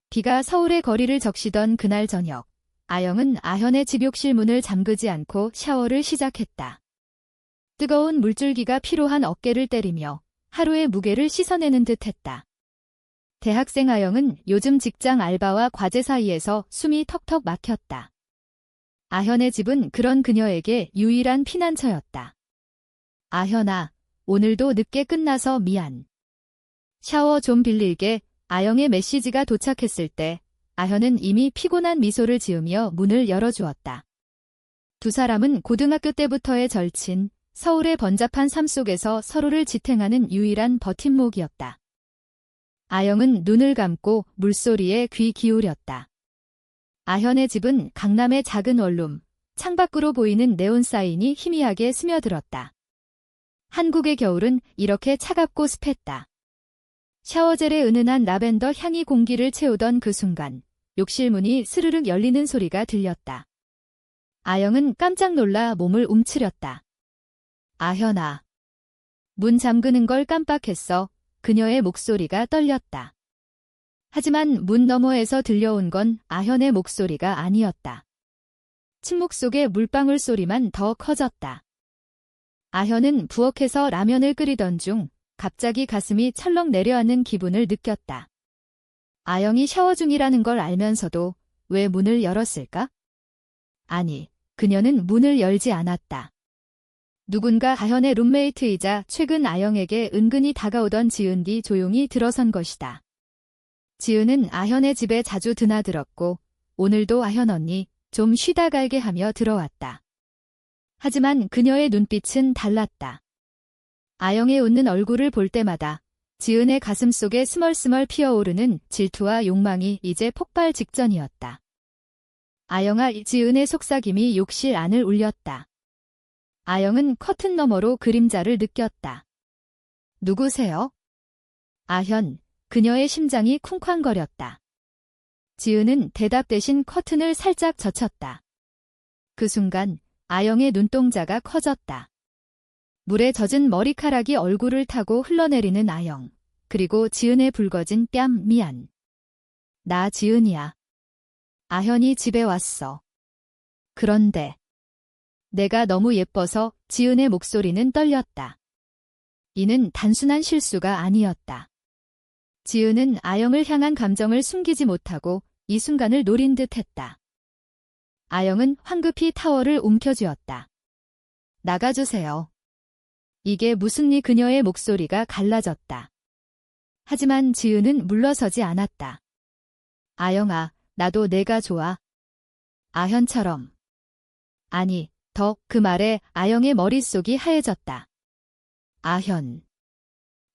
비가 서울의 거리를 적시던 그날 저녁, 아영은 아현의 집욕실 문을 잠그지 않고 샤워를 시작했다. 뜨거운 물줄기가 피로한 어깨를 때리며 하루의 무게를 씻어내는 듯 했다. 대학생 아영은 요즘 직장 알바와 과제 사이에서 숨이 턱턱 막혔다. 아현의 집은 그런 그녀에게 유일한 피난처였다. 아현아, 오늘도 늦게 끝나서 미안. 샤워 좀 빌릴게. 아영의 메시지가 도착했을 때 아현은 이미 피곤한 미소를 지으며 문을 열어주었다. 두 사람은 고등학교 때부터의 절친, 서울의 번잡한 삶 속에서 서로를 지탱하는 유일한 버팀목이었다. 아영은 눈을 감고 물소리에 귀 기울였다. 아현의 집은 강남의 작은 원룸, 창밖으로 보이는 네온 사인이 희미하게 스며들었다. 한국의 겨울은 이렇게 차갑고 습했다. 샤워젤의 은은한 라벤더 향이 공기를 채우던 그 순간, 욕실 문이 스르륵 열리는 소리가 들렸다. 아영은 깜짝 놀라 몸을 움츠렸다. 아현아. 문 잠그는 걸 깜빡했어. 그녀의 목소리가 떨렸다. 하지만 문 너머에서 들려온 건 아현의 목소리가 아니었다. 침묵 속의 물방울 소리만 더 커졌다. 아현은 부엌에서 라면을 끓이던 중 갑자기 가슴이 철렁 내려앉는 기분을 느꼈다. 아영이 샤워 중이라는 걸 알면서도 왜 문을 열었을까? 아니, 그녀는 문을 열지 않았다. 누군가 아현의 룸메이트이자 최근 아영에게 은근히 다가오던 지은 뒤 조용히 들어선 것이다. 지은은 아현의 집에 자주 드나들었고 오늘도 아현 언니 좀 쉬다 갈게 하며 들어왔다. 하지만 그녀의 눈빛은 달랐다. 아영의 웃는 얼굴을 볼 때마다 지은의 가슴속에 스멀스멀 피어오르는 질투와 욕망이 이제 폭발 직전이었다. 아영아, 지은의 속삭임이 욕실 안을 울렸다. 아영은 커튼 너머로 그림자를 느꼈다. 누구세요? 아현, 그녀의 심장이 쿵쾅거렸다. 지은은 대답 대신 커튼을 살짝 젖혔다. 그 순간 아영의 눈동자가 커졌다. 물에 젖은 머리카락이 얼굴을 타고 흘러내리는 아영, 그리고 지은의 붉어진 뺨. 미안. 나 지은이야. 아현이 집에 왔어. 그런데 내가 너무 예뻐서. 지은의 목소리는 떨렸다. 이는 단순한 실수가 아니었다. 지은은 아영을 향한 감정을 숨기지 못하고 이 순간을 노린 듯 했다. 아영은 황급히 타월을 움켜쥐었다. 나가주세요. 이게 무슨 일? 그녀의 목소리가 갈라졌다. 하지만 지은은 물러서지 않았다. 아영아, 나도 내가 좋아. 아현처럼. 아니, 더. 그 말에 아영의 머릿속이 하얘졌다. 아현.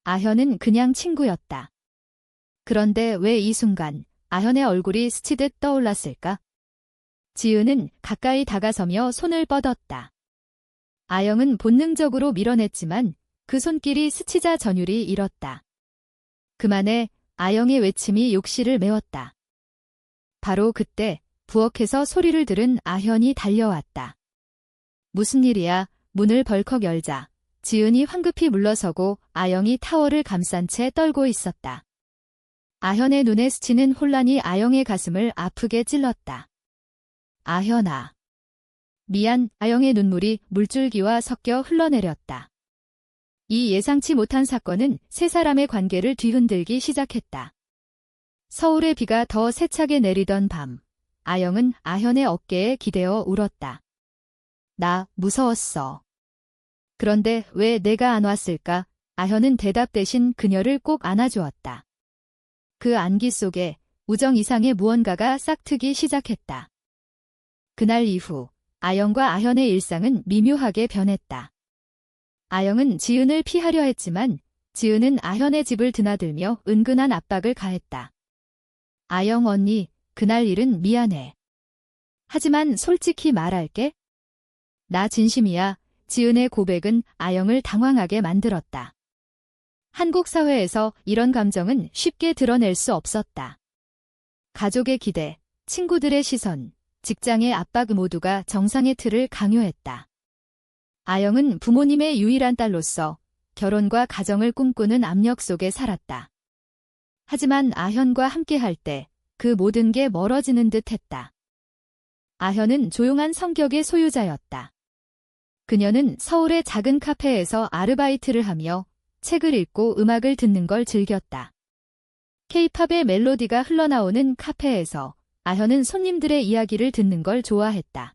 아현은 그냥 친구였다. 그런데 왜 이 순간 아현의 얼굴이 스치듯 떠올랐을까? 지은은 가까이 다가서며 손을 뻗었다. 아영은 본능적으로 밀어냈지만 그 손길이 스치자 전율이 일었다. 그만에 아영의 외침이 욕실을 메웠다. 바로 그때 부엌에서 소리를 들은 아현이 달려왔다. 무슨 일이야? 문을 벌컥 열자 지은이 황급히 물러서고 아영이 타월을 감싼 채 떨고 있었다. 아현의 눈에 스치는 혼란이 아영의 가슴을 아프게 찔렀다. 아현아. 미안. 아영의 눈물이 물줄기와 섞여 흘러내렸다. 이 예상치 못한 사건은 세 사람의 관계를 뒤흔들기 시작했다. 서울의 비가 더 세차게 내리던 밤, 아영은 아현의 어깨에 기대어 울었다. 나 무서웠어. 그런데 왜 내가 안 왔을까? 아현은 대답 대신 그녀를 꼭 안아주었다. 그 안기 속에 우정 이상의 무언가가 싹트기 시작했다. 그날 이후 아영과 아현의 일상은 미묘하게 변했다. 아영은 지은을 피하려 했지만 지은은 아현의 집을 드나들며 은근한 압박을 가했다. 아영 언니, 그날 일은 미안해. 하지만 솔직히 말할게. 나 진심이야. 지은의 고백은 아영을 당황하게 만들었다. 한국 사회에서 이런 감정은 쉽게 드러낼 수 없었다. 가족의 기대, 친구들의 시선, 직장의 압박 모두가 정상의 틀을 강요했다. 아영은 부모님의 유일한 딸로서 결혼과 가정을 꿈꾸는 압력 속에 살았다. 하지만 아현과 함께할 때 그 모든 게 멀어지는 듯 했다. 아현은 조용한 성격의 소유자였다. 그녀는 서울의 작은 카페에서 아르바이트를 하며 책을 읽고 음악을 듣는 걸 즐겼다. K-팝의 멜로디가 흘러나오는 카페에서 아현은 손님들의 이야기를 듣는 걸 좋아했다.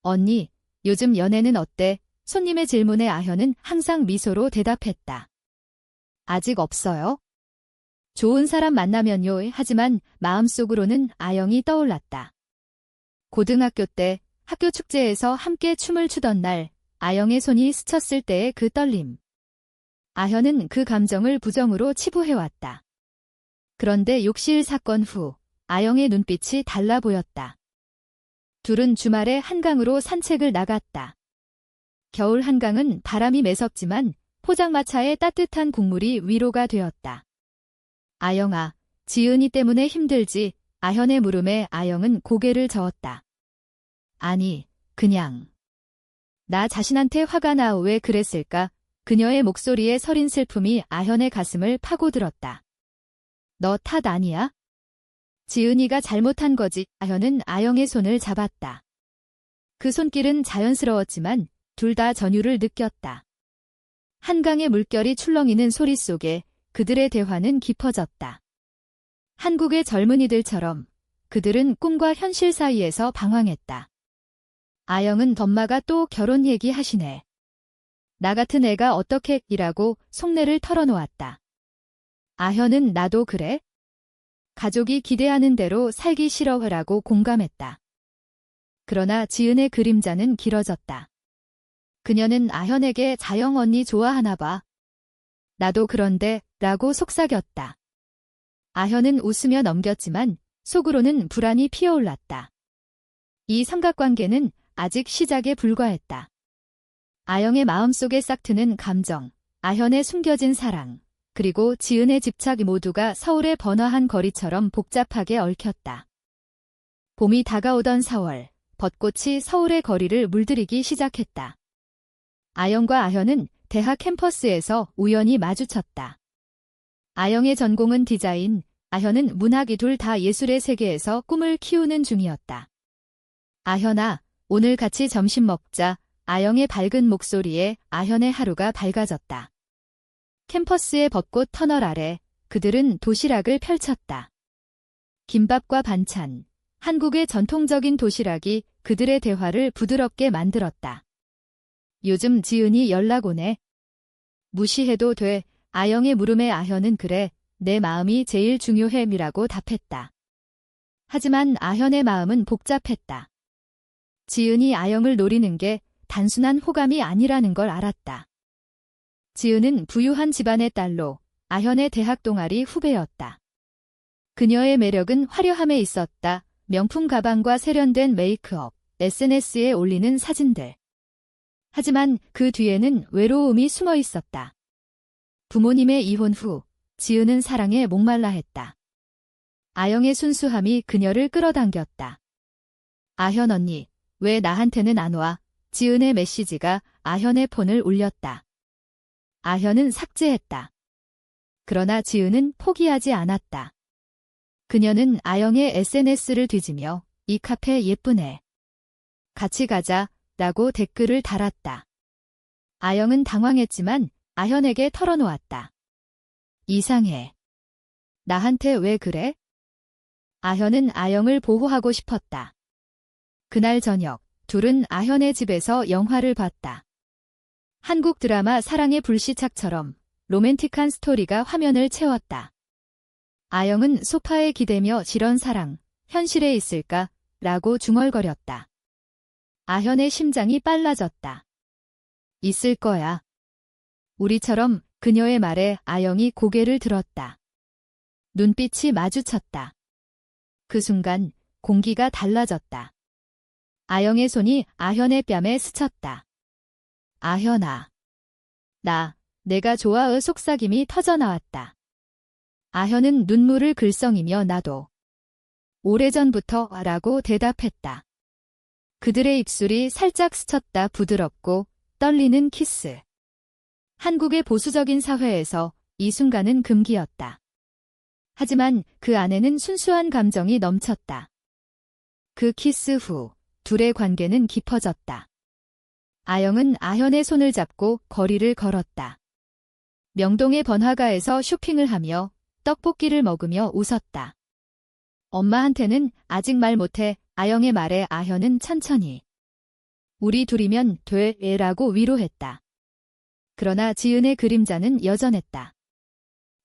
언니, 요즘 연애는 어때? 손님의 질문에 아현은 항상 미소로 대답했다. 아직 없어요? 좋은 사람 만나면요. 하지만 마음속으로는 아영이 떠올랐다. 고등학교 때 학교 축제에서 함께 춤을 추던 날 아영의 손이 스쳤을 때의 그 떨림. 아현은 그 감정을 부정으로 치부해왔다. 그런데 욕실 사건 후 아영의 눈빛이 달라 보였다. 둘은 주말에 한강으로 산책을 나갔다. 겨울 한강은 바람이 매섭지만 포장마차의 따뜻한 국물이 위로가 되었다. 아영아, 지은이 때문에 힘들지? 아현의 물음에 아영은 고개를 저었다. 아니, 그냥. 나 자신한테 화가 나. 왜 그랬을까? 그녀의 목소리에 서린 슬픔이 아현의 가슴을 파고들었다. 너 탓 아니야? 지은이가 잘못한 거지. 아현은 아영의 손을 잡았다. 그 손길은 자연스러웠지만 둘 다 전율을 느꼈다. 한강의 물결이 출렁이는 소리 속에 그들의 대화는 깊어졌다. 한국의 젊은이들처럼 그들은 꿈과 현실 사이에서 방황했다. 아영은 덤마가 또 결혼 얘기 하시네. 나 같은 애가 어떻게 이라고 속내를 털어놓았다. 아현은 나도 그래? 가족이 기대하는 대로 살기 싫어하라고 공감했다. 그러나 지은의 그림자는 길어졌다. 그녀는 아현에게 자영 언니 좋아하나 봐. 나도 그런데 라고 속삭였다. 아현은 웃으며 넘겼지만 속으로는 불안이 피어올랐다. 이 삼각관계는 아직 시작에 불과했다. 아영의 마음속에 싹트는 감정, 아현의 숨겨진 사랑, 그리고 지은의 집착 모두가 서울의 번화한 거리처럼 복잡하게 얽혔다. 봄이 다가오던 4월, 벚꽃이 서울의 거리를 물들이기 시작했다. 아영과 아현은 대학 캠퍼스에서 우연히 마주쳤다. 아영의 전공은 디자인, 아현은 문학이 둘 다 예술의 세계에서 꿈을 키우는 중이었다. 아현아, 오늘 같이 점심 먹자. 아영의 밝은 목소리에 아현의 하루가 밝아졌다. 캠퍼스의 벚꽃 터널 아래 그들은 도시락을 펼쳤다. 김밥과 반찬, 한국의 전통적인 도시락이 그들의 대화를 부드럽게 만들었다. 요즘 지은이 연락 오네. 무시해도 돼. 아영의 물음에 아현은 그래, 내 마음이 제일 중요해이라고 답했다. 하지만 아현의 마음은 복잡했다. 지은이 아영을 노리는 게 단순한 호감이 아니라는 걸 알았다. 지은은 부유한 집안의 딸로 아현의 대학 동아리 후배였다. 그녀의 매력은 화려함에 있었다. 명품 가방과 세련된 메이크업, SNS에 올리는 사진들. 하지만 그 뒤에는 외로움이 숨어 있었다. 부모님의 이혼 후 지은은 사랑에 목말라 했다. 아영의 순수함이 그녀를 끌어당겼다. 아현 언니, 왜 나한테는 안 와? 지은의 메시지가 아현의 폰을 울렸다. 아현은 삭제했다. 그러나 지은은 포기하지 않았다. 그녀는 아영의 SNS를 뒤지며 이 카페 예쁘네. 같이 가자 라고 댓글을 달았다. 아영은 당황했지만 아현에게 털어놓았다. 이상해. 나한테 왜 그래? 아현은 아영을 보호하고 싶었다. 그날 저녁 둘은 아현의 집에서 영화를 봤다. 한국 드라마 사랑의 불시착처럼 로맨틱한 스토리가 화면을 채웠다. 아영은 소파에 기대며 이런 사랑, 현실에 있을까? 라고 중얼거렸다. 아현의 심장이 빨라졌다. 있을 거야. 우리처럼 그녀의 말에 아영이 고개를 들었다. 눈빛이 마주쳤다. 그 순간 공기가 달라졌다. 아영의 손이 아현의 뺨에 스쳤다. 아현아. 내가 좋아의 속삭임이 터져나왔다. 아현은 눈물을 글썽이며 나도. 오래전부터 라고 대답했다. 그들의 입술이 살짝 스쳤다. 부드럽고 떨리는 키스. 한국의 보수적인 사회에서 이 순간은 금기였다. 하지만 그 안에는 순수한 감정이 넘쳤다. 그 키스 후 둘의 관계는 깊어졌다. 아영은 아현의 손을 잡고 거리를 걸었다. 명동의 번화가에서 쇼핑을 하며 떡볶이를 먹으며 웃었다. 엄마한테는 아직 말 못해. 아영의 말에 아현은 천천히 우리 둘이면 돼 라고 위로했다. 그러나 지은의 그림자는 여전했다.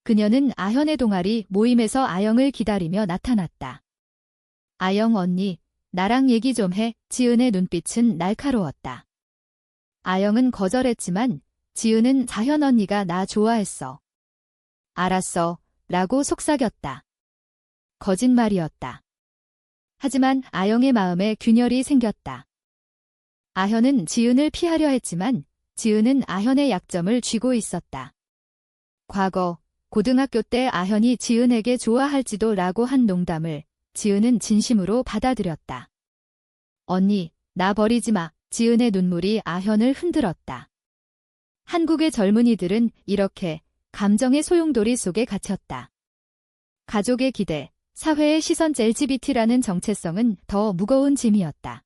그녀는 아현의 동아리 모임에서 아영을 기다리며 나타났다. 아영 언니, 나랑 얘기 좀 해. 지은의 눈빛은 날카로웠다. 아영은 거절했지만 지은은 자현 언니가 나 좋아했어. 알았어. 라고 속삭였다. 거짓말이었다. 하지만 아영의 마음에 균열이 생겼다. 아현은 지은을 피하려 했지만 지은은 아현의 약점을 쥐고 있었다. 과거, 고등학교 때 아현이 지은에게 좋아할지도 라고 한 농담을 지은은 진심으로 받아들였다. 언니, 나 버리지 마. 지은의 눈물이 아현을 흔들었다. 한국의 젊은이들은 이렇게 감정의 소용돌이 속에 갇혔다. 가족의 기대, 사회의 시선 LGBT라는 정체성은 더 무거운 짐이었다.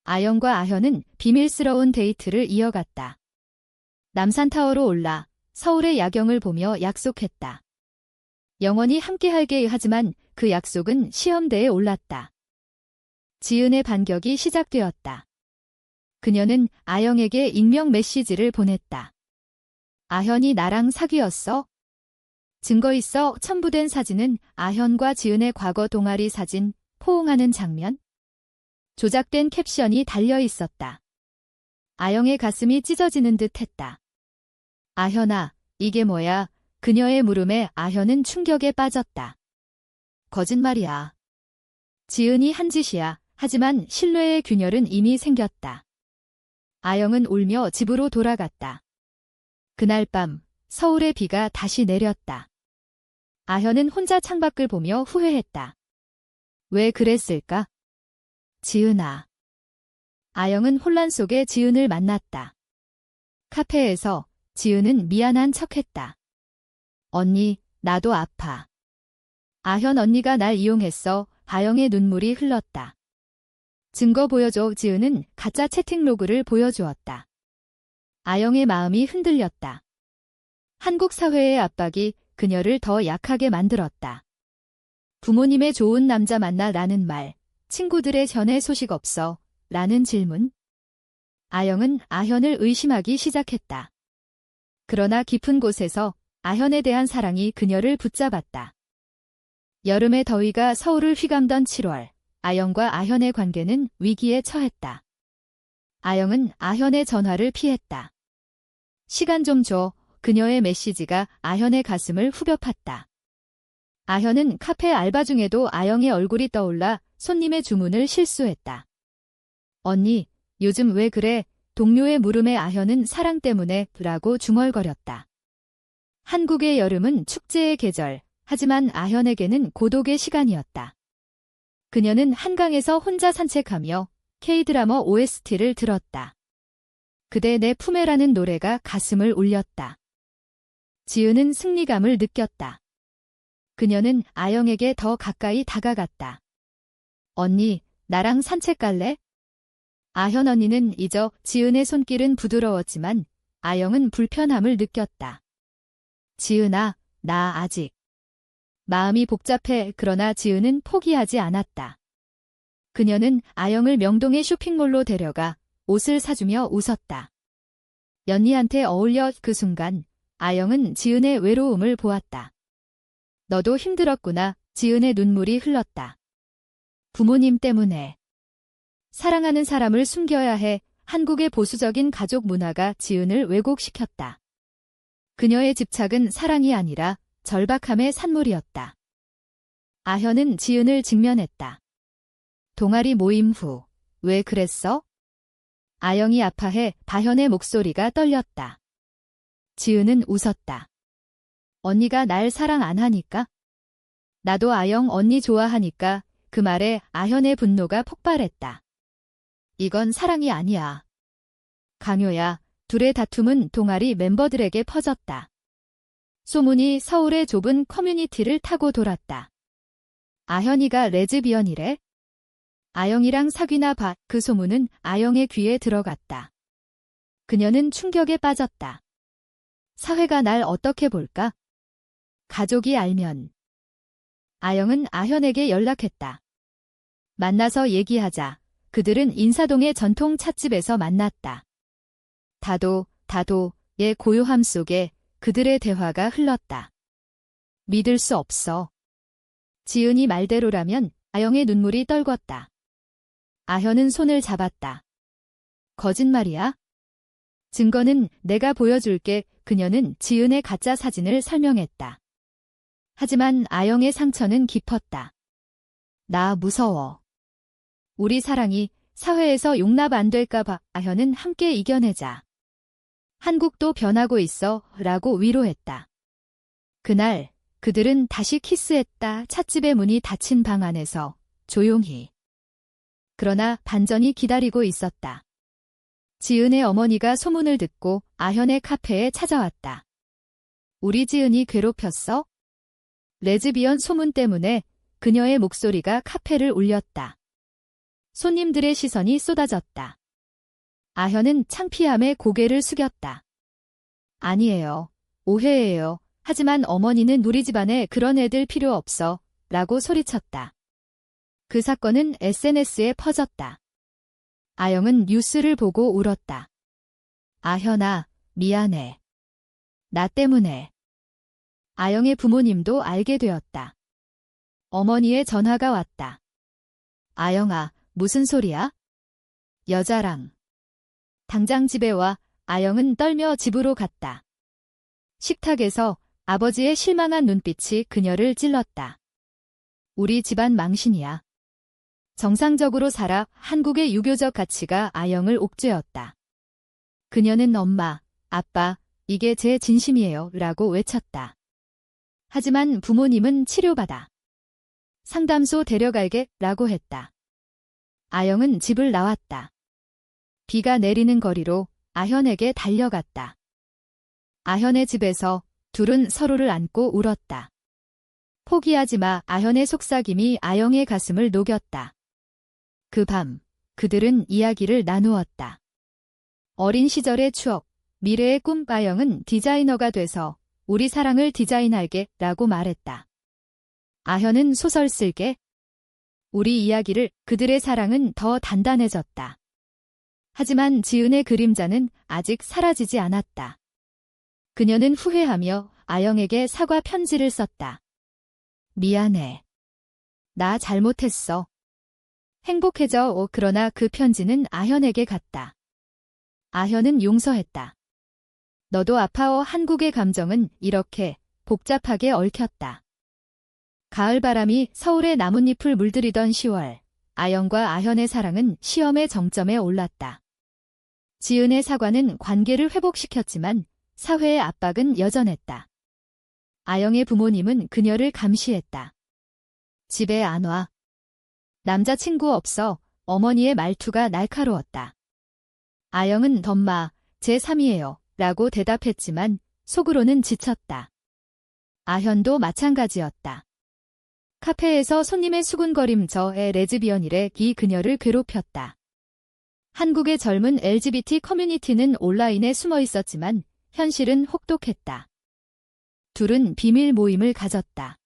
아영과 아현은 비밀스러운 데이트를 이어갔다. 남산타워로 올라 서울의 야경을 보며 약속했다. 영원히 함께할게 하지만 그 약속은 시험대에 올랐다. 지은의 반격이 시작되었다. 그녀는 아영에게 익명 메시지를 보냈다. 아현이 나랑 사귀었어? 증거 있어. 첨부된 사진은 아현과 지은의 과거 동아리 사진, 포옹하는 장면? 조작된 캡션이 달려 있었다. 아영의 가슴이 찢어지는 듯 했다. 아현아, 이게 뭐야? 그녀의 물음에 아현은 충격에 빠졌다. 거짓말이야. 지은이 한 짓이야. 하지만 신뢰의 균열은 이미 생겼다. 아영은 울며 집으로 돌아갔다. 그날 밤 서울의 비가 다시 내렸다. 아현은 혼자 창밖을 보며 후회했다. 왜 그랬을까? 지은아. 아영은 혼란 속에 지은을 만났다. 카페에서 지은은 미안한 척했다. 언니, 나도 아파. 아현 언니가 날 이용했어. 아영의 눈물이 흘렀다. 증거 보여줘. 지은은 가짜 채팅 로그를 보여주었다. 아영의 마음이 흔들렸다. 한국 사회의 압박이 그녀를 더 약하게 만들었다. 부모님의 좋은 남자 만나 라는 말, 친구들의 전해 소식 없어 라는 질문. 아영은 아현을 의심하기 시작했다. 그러나 깊은 곳에서 아현에 대한 사랑이 그녀를 붙잡았다. 여름의 더위가 서울을 휘감던 7월, 아영과 아현의 관계는 위기에 처했다. 아영은 아현의 전화를 피했다. 시간 좀 줘. 그녀의 메시지가 아현의 가슴을 후벼 팠다. 아현은 카페 알바 중에도 아영의 얼굴이 떠올라 손님의 주문을 실수했다. 언니, 요즘 왜 그래? 동료의 물음에 아현은 사랑 때문에 라고 중얼거렸다. 한국의 여름은 축제의 계절, 하지만 아현에게는 고독의 시간이었다. 그녀는 한강에서 혼자 산책하며 K-드라마 OST를 들었다. 그대 내 품에라는 노래가 가슴을 울렸다. 지은은 승리감을 느꼈다. 그녀는 아영에게 더 가까이 다가갔다. 언니, 나랑 산책 갈래? 아현 언니는 잊어 지은의 손길은 부드러웠지만 아영은 불편함을 느꼈다. 지은아, 나 아직. 마음이 복잡해. 그러나 지은은 포기하지 않았다. 그녀는 아영을 명동의 쇼핑몰로 데려가 옷을 사주며 웃었다. 연희한테 어울려. 그 순간 아영은 지은의 외로움을 보았다. 너도 힘들었구나. 지은의 눈물이 흘렀다. 부모님 때문에. 사랑하는 사람을 숨겨야 해. 한국의 보수적인 가족 문화가 지은을 왜곡시켰다. 그녀의 집착은 사랑이 아니라 절박함의 산물이었다. 아현은 지은을 직면했다. 동아리 모임 후, 왜 그랬어? 아영이 아파해. 다현의 목소리가 떨렸다. 지은은 웃었다. 언니가 날 사랑 안 하니까? 나도 아영 언니 좋아하니까. 그 말에 아현의 분노가 폭발했다. 이건 사랑이 아니야. 강요야. 둘의 다툼은 동아리 멤버들에게 퍼졌다. 소문이 서울의 좁은 커뮤니티를 타고 돌았다. 아현이가 레즈비언이래? 아영이랑 사귀나 봐. 그 소문은 아영의 귀에 들어갔다. 그녀는 충격에 빠졌다. 사회가 날 어떻게 볼까? 가족이 알면. 아영은 아현에게 연락했다. 만나서 얘기하자. 그들은 인사동의 전통 찻집에서 만났다. 다도의 고요함 속에 그들의 대화가 흘렀다. 믿을 수 없어. 지은이 말대로라면 아영의 눈물이 떨궜다. 아현은 손을 잡았다. 거짓말이야? 증거는 내가 보여줄게. 그녀는 지은의 가짜 사진을 설명했다. 하지만 아영의 상처는 깊었다. 나 무서워. 우리 사랑이 사회에서 용납 안 될까 봐. 아현은 함께 이겨내자. 한국도 변하고 있어 라고 위로했다. 그날 그들은 다시 키스했다. 찻집의 문이 닫힌 방 안에서 조용히. 그러나 반전이 기다리고 있었다. 지은의 어머니가 소문을 듣고 아현의 카페에 찾아왔다. 우리 지은이 괴롭혔어? 레즈비언 소문 때문에 그녀의 목소리가 카페를 울렸다. 손님들의 시선이 쏟아졌다. 아현은 창피함에 고개를 숙였다. 아니에요. 오해예요. 하지만 어머니는 우리 집안에 그런 애들 필요 없어 라고 소리쳤다. 그 사건은 SNS에 퍼졌다. 아영은 뉴스를 보고 울었다. 아현아, 미안해. 나 때문에. 아영의 부모님도 알게 되었다. 어머니의 전화가 왔다. 아영아, 무슨 소리야? 여자랑. 당장 집에 와. 아영은 떨며 집으로 갔다. 식탁에서 아버지의 실망한 눈빛이 그녀를 찔렀다. 우리 집안 망신이야. 정상적으로 살아. 한국의 유교적 가치가 아영을 옥죄었다. 그녀는 엄마, 아빠, 이게 제 진심이에요 라고 외쳤다. 하지만 부모님은 치료받아. 상담소 데려갈게 라고 했다. 아영은 집을 나왔다. 비가 내리는 거리로 아현에게 달려갔다. 아현의 집에서 둘은 서로를 안고 울었다. 포기하지 마. 아현의 속삭임이 아영의 가슴을 녹였다. 그 밤, 그들은 이야기를 나누었다. 어린 시절의 추억, 미래의 꿈. 아영은 디자이너가 돼서 우리 사랑을 디자인할게 라고 말했다. 아현은 소설 쓸게. 우리 이야기를. 그들의 사랑은 더 단단해졌다. 하지만 지은의 그림자는 아직 사라지지 않았다. 그녀는 후회하며 아영에게 사과 편지를 썼다. 미안해. 나 잘못했어. 행복해져. 그러나 그 편지는 아현에게 갔다. 아현은 용서했다. 너도 아파워. 한국의 감정은 이렇게 복잡하게 얽혔다. 가을바람이 서울의 나뭇잎을 물들이던 10월, 아영과 아현의 사랑은 시험의 정점에 올랐다. 지은의 사과는 관계를 회복시켰지만 사회의 압박은 여전했다. 아영의 부모님은 그녀를 감시했다. 집에 안 와. 남자친구 없어. 어머니의 말투가 날카로웠다. 아영은 덤마, 제3이에요 라고 대답했지만 속으로는 지쳤다. 아현도 마찬가지였다. 카페에서 손님의 수군거림저의 레즈비언이래. 그녀를 괴롭혔다. 한국의 젊은 LGBT 커뮤니티는 온라인에 숨어 있었지만 현실은 혹독했다. 둘은 비밀 모임을 가졌다.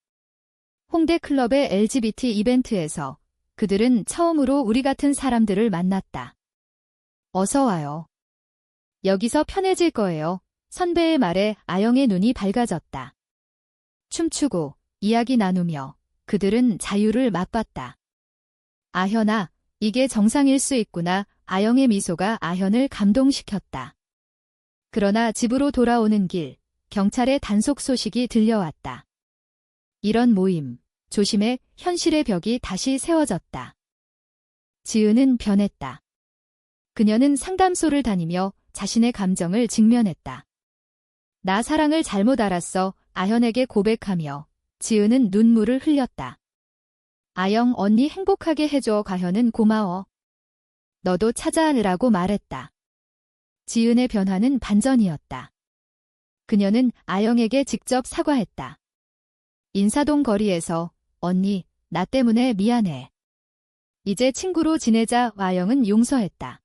홍대 클럽의 LGBT 이벤트에서 그들은 처음으로 우리 같은 사람들을 만났다. 어서 와요. 여기서 편해질 거예요. 선배의 말에 아영의 눈이 밝아졌다. 춤추고 이야기 나누며 그들은 자유를 맛봤다. 아현아, 이게 정상일 수 있구나. 아영의 미소가 아현을 감동시켰다. 그러나 집으로 돌아오는 길, 경찰의 단속 소식이 들려왔다. 이런 모임, 조심해. 현실의 벽이 다시 세워졌다. 지은은 변했다. 그녀는 상담소를 다니며 자신의 감정을 직면했다. 나 사랑을 잘못 알았어. 아현에게 고백하며 지은은 눈물을 흘렸다. 아영 언니 행복하게 해줘. 가현은 고마워. 너도 찾아라고 말했다. 지은의 변화는 반전이었다. 그녀는 아영에게 직접 사과했다. 인사동 거리에서 언니, 나 때문에 미안해. 이제 친구로 지내자. 아영은 용서했다.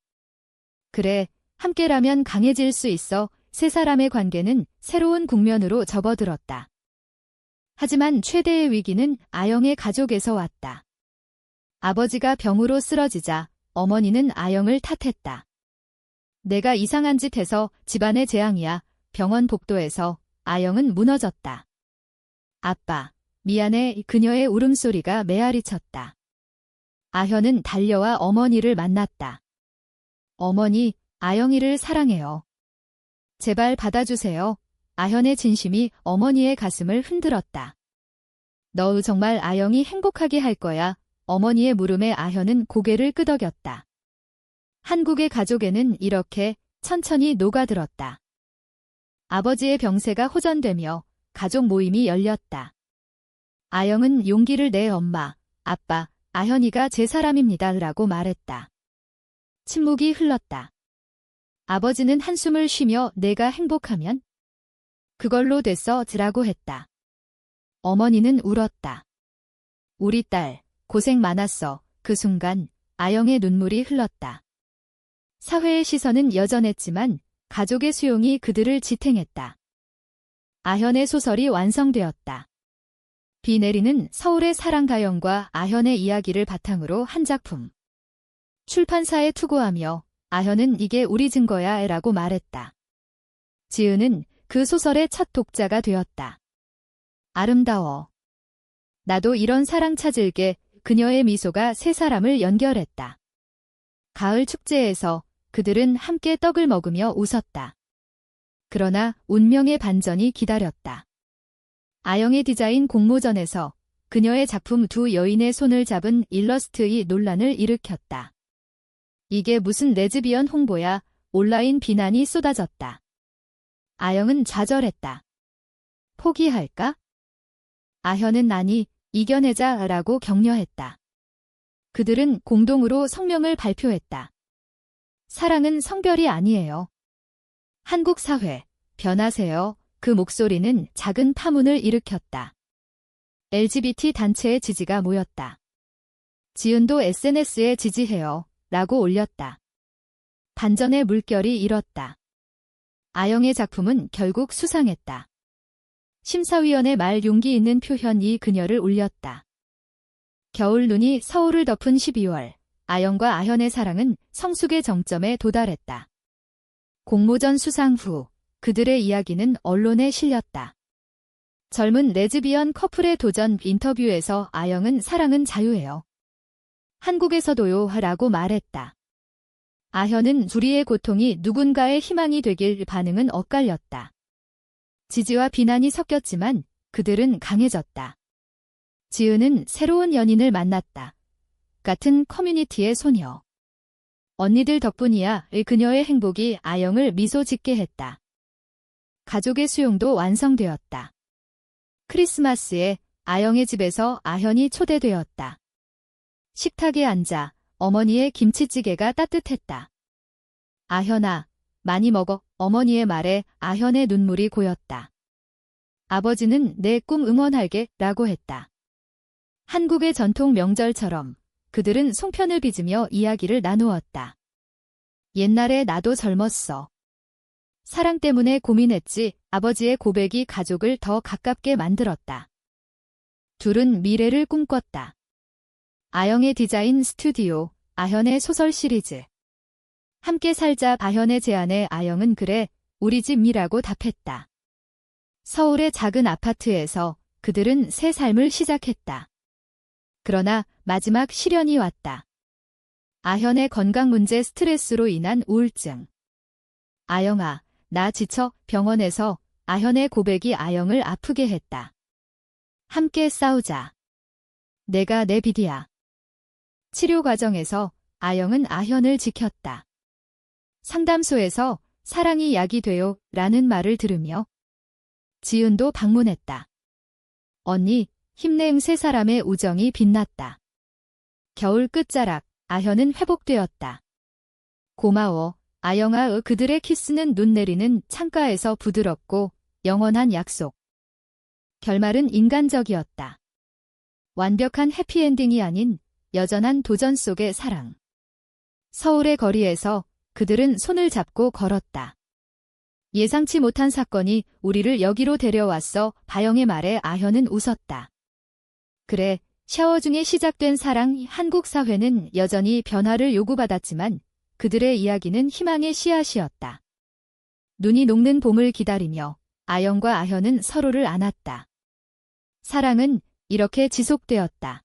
그래, 함께라면 강해질 수 있어. 세 사람의 관계는 새로운 국면으로 접어들었다. 하지만 최대의 위기는 아영의 가족에서 왔다. 아버지가 병으로 쓰러지자 어머니는 아영을 탓했다. 내가 이상한 짓 해서 집안의 재앙이야. 병원 복도에서 아영은 무너졌다. 아빠, 미안해. 그녀의 울음소리가 메아리 쳤다. 아현은 달려와 어머니를 만났다. 어머니, 아영이를 사랑해요. 제발 받아주세요. 아현의 진심이 어머니의 가슴을 흔들었다. 너 정말 아영이 행복하게 할 거야. 어머니의 물음에 아현은 고개를 끄덕였다. 한국의 가족에는 이렇게 천천히 녹아들었다. 아버지의 병세가 호전되며 가족 모임이 열렸다. 아영은 용기를 내 엄마, 아빠, 아현이가 제 사람입니다. 라고 말했다. 침묵이 흘렀다. 아버지는 한숨을 쉬며 내가 행복하면 그걸로 됐어. 라고 했다. 어머니는 울었다. 우리 딸, 고생 많았어. 그 순간 아영의 눈물이 흘렀다. 사회의 시선은 여전했지만 가족의 수용이 그들을 지탱했다. 아현의 소설이 완성되었다. 비 내리는 서울의 사랑가연과 아현의 이야기를 바탕으로 한 작품. 출판사에 투고하며 아현은 이게 우리 증거야 라고 말했다. 지은은 그 소설의 첫 독자가 되었다. 아름다워. 나도 이런 사랑 찾을게. 그녀의 미소가 세 사람을 연결했다. 가을 축제에서 그들은 함께 떡을 먹으며 웃었다. 그러나 운명의 반전이 기다렸다. 아영의 디자인 공모전에서 그녀의 작품 두 여인의 손을 잡은 일러스트의 논란을 일으켰다. 이게 무슨 레즈비언 홍보야. 온라인 비난이 쏟아졌다. 아영은 좌절했다. 포기할까? 아현은 아니, 이겨내자 라고 격려했다. 그들은 공동으로 성명을 발표했다. 사랑은 성별이 아니에요. 한국 사회, 변하세요. 그 목소리는 작은 파문을 일으켰다. LGBT 단체의 지지가 모였다. 지은도 SNS에 지지해요. 라고 올렸다. 반전의 물결이 일었다. 아영의 작품은 결국 수상했다. 심사위원의 말 용기 있는 표현이 그녀를 울렸다. 겨울 눈이 서울을 덮은 12월, 아영과 아현의 사랑은 성숙의 정점에 도달했다. 공모전 수상 후 그들의 이야기는 언론에 실렸다. 젊은 레즈비언 커플의 도전 인터뷰에서 아영은 사랑은 자유예요. 한국에서도요 라고 말했다. 아현은 둘이의 고통이 누군가의 희망이 되길 반응은 엇갈렸다. 지지와 비난이 섞였지만 그들은 강해졌다. 지은은 새로운 연인을 만났다. 같은 커뮤니티의 소녀. 언니들 덕분이야. 그녀의 행복이 아영을 미소 짓게 했다. 가족의 수용도 완성되었다. 크리스마스에 아영의 집에서 아현이 초대되었다. 식탁에 앉아 어머니의 김치찌개가 따뜻했다. 아현아, 많이 먹어. 어머니의 말에 아현의 눈물이 고였다. 아버지는 내 꿈 응원할게 라고 했다. 한국의 전통 명절처럼 그들은 송편을 빚으며 이야기를 나누었다. 옛날에 나도 젊었어. 사랑 때문에 고민했지. 아버지의 고백이 가족을 더 가깝게 만들었다. 둘은 미래를 꿈꿨다. 아영의 디자인 스튜디오, 아현의 소설 시리즈. 함께 살자. 아현의 제안에 아영은 그래, 우리 집이라고 답했다. 서울의 작은 아파트에서 그들은 새 삶을 시작했다. 그러나 마지막 시련이 왔다. 아현의 건강 문제, 스트레스로 인한 우울증. 아영아, 나 지쳐. 병원에서 아현의 고백이 아영을 아프게 했다. 함께 싸우자. 내가 내 비디야. 치료 과정에서 아영은 아현을 지켰다. 상담소에서 사랑이 약이 돼요 라는 말을 들으며 지은도 방문했다. 언니, 힘내응. 세 사람의 우정이 빛났다. 겨울 끝자락, 아현은 회복되었다. 고마워, 아영아. 그들의 키스는 눈 내리는 창가에서 부드럽고 영원한 약속. 결말은 인간적이었다. 완벽한 해피엔딩이 아닌 여전한 도전 속의 사랑. 서울의 거리에서 그들은 손을 잡고 걸었다. 예상치 못한 사건이 우리를 여기로 데려왔어. 바영의 말에 아현은 웃었다. 그래, 샤워 중에 시작된 사랑. 한국 사회는 여전히 변화를 요구받았지만 그들의 이야기는 희망의 씨앗이었다. 눈이 녹는 봄을 기다리며 아영과 아현은 서로를 안았다. 사랑은 이렇게 지속되었다.